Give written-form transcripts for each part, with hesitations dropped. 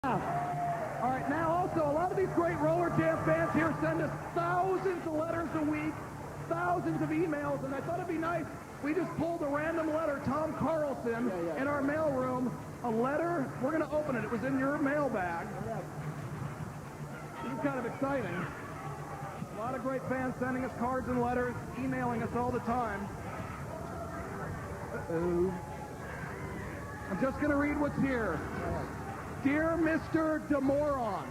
All right, now also, a lot of these great RollerJam fans here send us thousands of letters a week, thousands of emails, and I thought it'd be nice. We just pulled a random letter, Tom Carlson, in our mail room. A letter, we're going to open it. It was in your mailbag. This is kind of exciting. A lot of great fans sending us cards and letters, emailing us all the time. Uh-oh. I'm just going to read what's here. Dear Mr. DeMoron,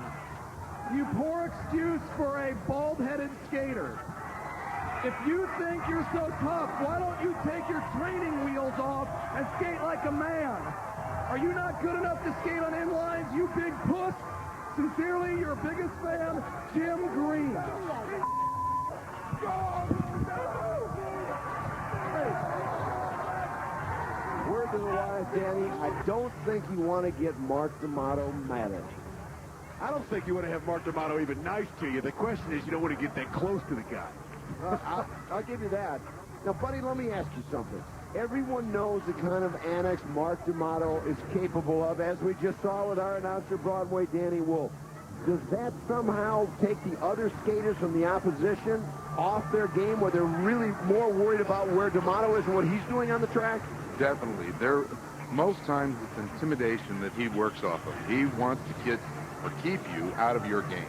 you poor excuse for a bald-headed skater. If you think you're so tough, why don't you take your training wheels off and skate like a man? Are you not good enough to skate on inlines, you big puss? Sincerely, your biggest fan, Jim Green. Word to the wise, Danny, I don't think you want to get Mark D'Amato mad at you. I don't think you want to have Mark D'Amato even nice to you. The question is, you don't want to get that close to the guy. I'll give you that. Now, buddy, let me ask you something. Everyone knows the kind of annex Mark D'Amato is capable of, as we just saw with our announcer, Broadway Danny Wolf. Does that somehow take the other skaters from the opposition off their game, where they're really more worried about where D'Amato is and what he's doing on the track? Definitely. Most times it's intimidation that he works off of. He wants to get or keep you out of your game.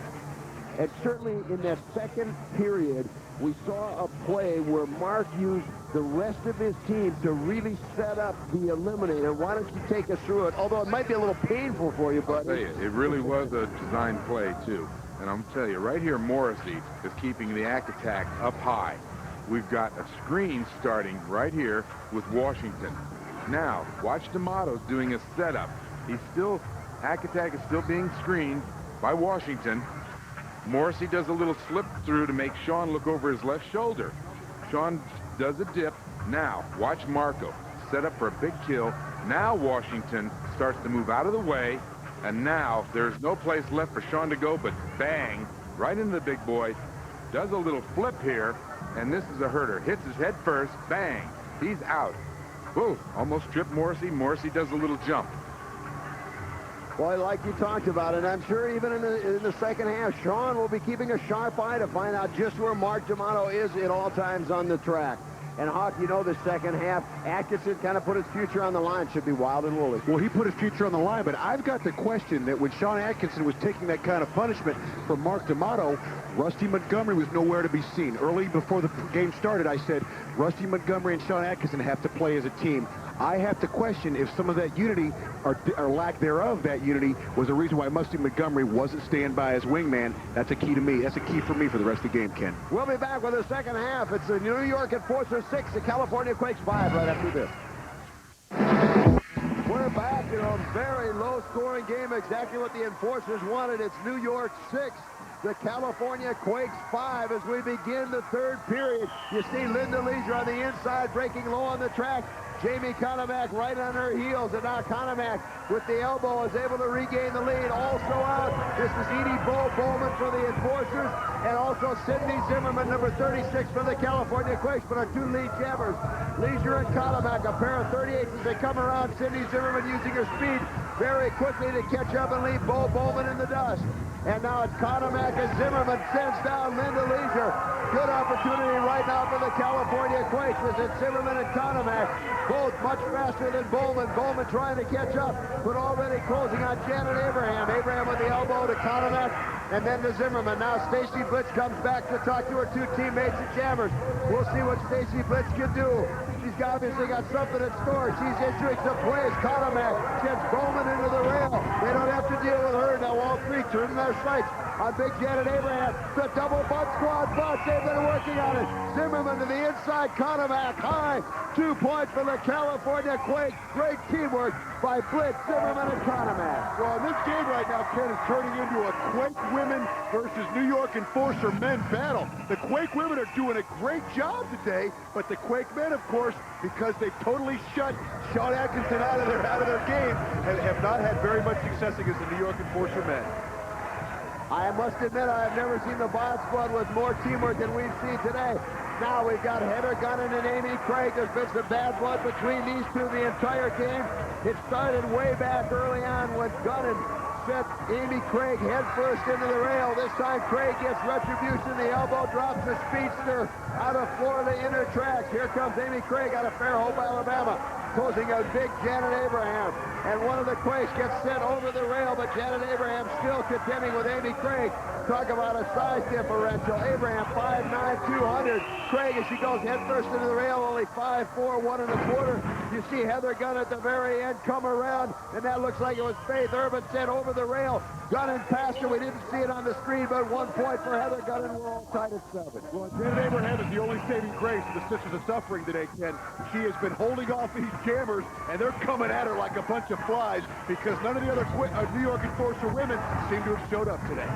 And certainly in that second period, we saw a play where Mark used the rest of his team to really set up the eliminator. Why don't you take us through it? Although it might be a little painful for you, buddy. I'll tell you, it really was a design play, too. And I'm telling you, right here, Morrissey is keeping the attack up high. We've got a screen starting right here with Washington. Now, watch D'Amato's doing a setup. Attack is still being screened by Washington. Morrissey does a little slip through to make Sean look over his left shoulder. Sean does a dip. Now, watch Marco set up for a big kill. Now Washington starts to move out of the way. And now there's no place left for Sean to go but bang, right into the big boy. Does a little flip here, and this is a herder. Hits his head first, bang. He's out. Whoa, almost tripped Morrissey. Morrissey does a little jump. Boy, like you talked about it, I'm sure even in the second half, Sean will be keeping a sharp eye to find out just where Mark D'Amato is at all times on the track. And, Hawk, you know the second half, Atkinson kind of put his future on the line. Should be wild and woolly. Well, he put his future on the line, but I've got the question that when Sean Atkinson was taking that kind of punishment from Mark D'Amato, Rusty Montgomery was nowhere to be seen. Early before the game started, I said, Rusty Montgomery and Sean Atkinson have to play as a team. I have to question if some of that unity, or lack thereof that unity, was the reason why Rusty Montgomery wasn't staying by his wingman. That's a key to me. That's a key for me for the rest of the game, Ken. We'll be back with the second half. It's the New York Enforcers 6, the California Quakes 5 right after this. We're back in a very low-scoring game, exactly what the Enforcers wanted. It's New York 6, the California Quakes 5 as we begin the third period. You see Linda Leisure on the inside, breaking low on the track. Jamie Konomak right on her heels, and now Konomak with the elbow is able to regain the lead. Also out, this is Edie Bowman for the Enforcers, and also Sydney Zimmerman, number 36 for the California Quakes, but our two lead jammers, Leisure and Konomak, a pair of 38s as they come around. Sydney Zimmerman using her speed very quickly to catch up and leave Bowman in the dust. And now it's Konomak as Zimmerman sends down Linda Leisure. Good opportunity right now for the California Quakes as it's Zimmerman and Konomak, both much faster than Bowman. Bowman trying to catch up, but already closing on Janet Abraham. Abraham with the elbow to Konomak, and then to Zimmerman. Now Stacy Blitz comes back to talk to her two teammates and jammers. We'll see what Stacy Blitz can do. She's obviously got something in store. She's issuing some plays. Konomak sends Bowman into the rail. They don't have to deal with her. Now all three turning their sights on big Janet Abraham. The double butt squad bust. They've been working on it. Zimmerman to the inside. Konomak high. 2 points for the California Quakes. Great teamwork by Blitz, Zimmerman, and Konomak. Well, this game right now, Ken, is turning into a Quake women versus New York Enforcer men battle. The Quake women are doing a great job today, but the Quake men, of course, because they've totally shut Sean Atkinson out of their game, and have not had very much success against the New York Enforcer men. I must admit, I have never seen the Bond Squad with more teamwork than we've seen today. Now we've got Heather Gunnan and Amy Craig. There's been some bad blood between these two the entire game. It started way back early on when Gunnan sent Amy Craig head first into the rail. This time Craig gets retribution. The elbow drops the speedster out of Florida inner tracks. Here comes Amy Craig out of Fairhope, Alabama, closing a big Janet Abraham. And one of the Quakes gets sent over the rail, but Janet Abraham still contending with Amy Craig. Talk about a size differential. Abraham 5'9", 200. Craig, as she goes head first into the rail, only 5'4", 1 1/4. You see Heather Gunn at the very end come around, and that looks like it was Faith Urban sent over the rail. Gunn and past her. We didn't see it on the screen, but 1 point for Heather Gunn, and we're all tied at 7. Well, Janet Abraham is the only saving grace of the Sisters of Suffering today, Ken. She has been holding off these jammers, and they're coming at her like a bunch of flies because none of the other New York Enforcer women seem to have showed up today.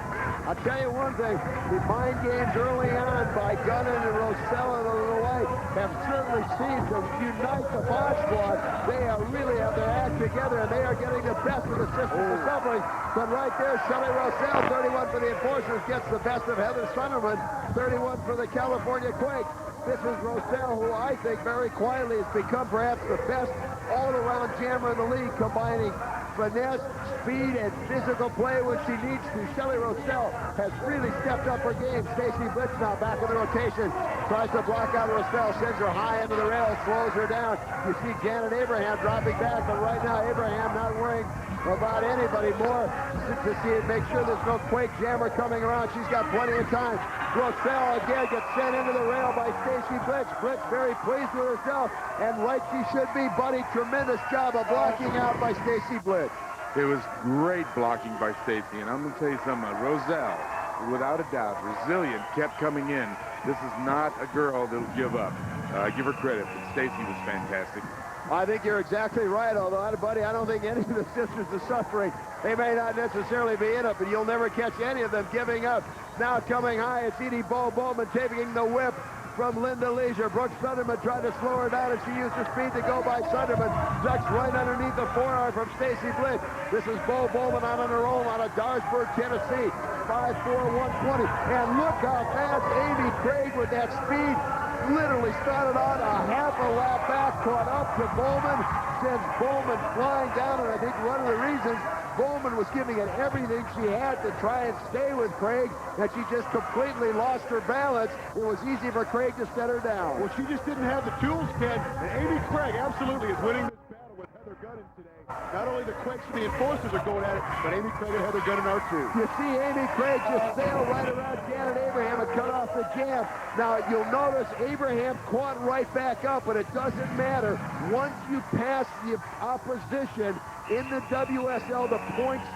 I'll tell you one thing, the mind games early on by Gunnan and Rosella and the like have certainly seemed to unite the Bod Squad. They really have their act together, and they are getting the best of the Sisters of Suffering. But right there, Shelley Roselle, 31 for the Enforcers, gets the best of Heather Sunderman, 31 for the California Quakes. This is Roselle, who I think very quietly has become perhaps the best all-around jammer in the league, combining finesse, speed, and physical play when she needs to. Shelley Roselle has really stepped up her game. Stacy Blitz now back in the rotation. Tries to block out Roselle, sends her high into the rail, slows her down. You see Janet Abraham dropping back, but right now Abraham not worrying about anybody more to see it, make sure there's no Quake jammer coming around. She's got plenty of time. Roselle again gets sent into the rail by Stacy Blitz. Blitz very pleased with herself, and right she should be, buddy. Tremendous job of blocking out by Stacy Blitz. It was great blocking by Stacy, and I'm going to tell you something. Roselle, without a doubt, resilient, kept coming in. This is not a girl that'll give up. Give her credit, but Stacy was fantastic. I think you're exactly right, although, buddy, I don't think any of the Sisters of Suffering, they may not necessarily be in it, but you'll never catch any of them giving up. Now coming high, it's Edie Bowman taking the whip from Linda Leisure. Brooke Sunderman tried to slow her down, and she used her speed to go by Sunderman. Ducks right underneath the forearm from Stacy Blitz. This is Bowman out on her own out of Darsburg, Tennessee. 5'4", 120. And look how fast Amy Craig with that speed literally started on a half a lap back, caught up to Bowman, sends Bowman flying down, and I think one of the reasons Bowman was giving it everything she had to try and stay with Craig, and she just completely lost her balance. It was easy for Craig to set her down. Well, she just didn't have the tools, Ken, and Amy Craig absolutely is winning this battle with Heather Gunnan today. Not only the Quakes and the Enforcers are going at it, but Amy Craig and Heather Gunnan are too. You see Amy Craig just sail right around Janet Abraham and cut off the jam. Now, you'll notice Abraham caught right back up, but it doesn't matter. Once you pass the opposition in the WSL, the points